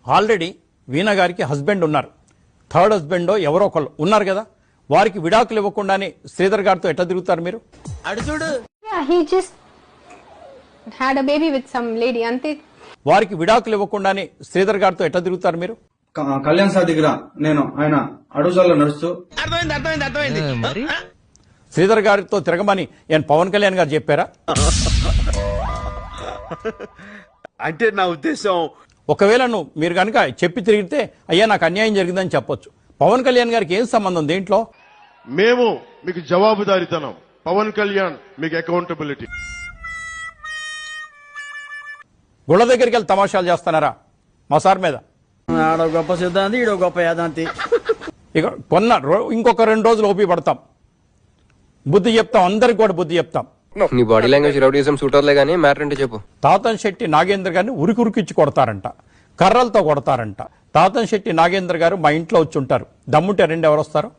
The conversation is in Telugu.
ఆల్రెడీ వీణ గారికి హస్బెండ్ ఉన్నారు, థర్డ్ హస్బెండో ఎవరో ఒకళ్ళు ఉన్నారు కదా, వారికి విడాకులు ఇవ్వకుండానే శ్రీధర్ గారితో ఎట్లా తిరుగుతారు మీరు? he just had a baby with some lady ante. వారికి విడాకులు ఇవ్వకుండానే శ్రీధర్ గారితో ఎట్లా తిరుగుతారు మీరు? కళ్యాణ్ సార్ దగ్గర నేను ఆయన అడుగుజాల్లో నడుస్తూ శ్రీధర్ గారితో తిరగమని నేను పవన్ కళ్యాణ్ గారు చెప్పారా? అంటే నా ఉద్దేశం, ఒకవేళ మీరు కనుక చెప్పి తిరిగితే అయ్యా నాకు అన్యాయం జరిగిందని చెప్పొచ్చు. పవన్ కళ్యాణ్ గారికి ఏం సంబంధం దేంట్లో? మేము మీకు జవాబుదారీతనం, పవన్ కళ్యాణ్ మీకు అకౌంటబిలిటీ. గుళ్ళ దగ్గరికి వెళ్ళి తమాషాలు చేస్తున్నారా మా సార్ మీద? ఆడో గొప్ప సిద్ధాంతి, ఈడో గొప్ప యాదాంతి. ఇక ఇంకొక 2 రోజులు ఓపి పడతాం, బుద్ధి చెప్తాం, అందరికి కూడా బుద్ధి చెప్తాం. నీ బాడీ లాంగ్వేజ్ రౌడీజం సూట్ అవుతలే గానీ మ్యాటర్ అంటే చెప్పు. తాతన్ శెట్టి నాగేంద్ర గారిని ఉరికిచ్చి కొడతారంట, కర్రలతో కొడతారంట. తాతన్ శెట్టి నాగేంద్ర గారు మా ఇంట్లో వచ్చి ఉంటారు, దమ్ముంటే 2 ఎవరు వస్తారు?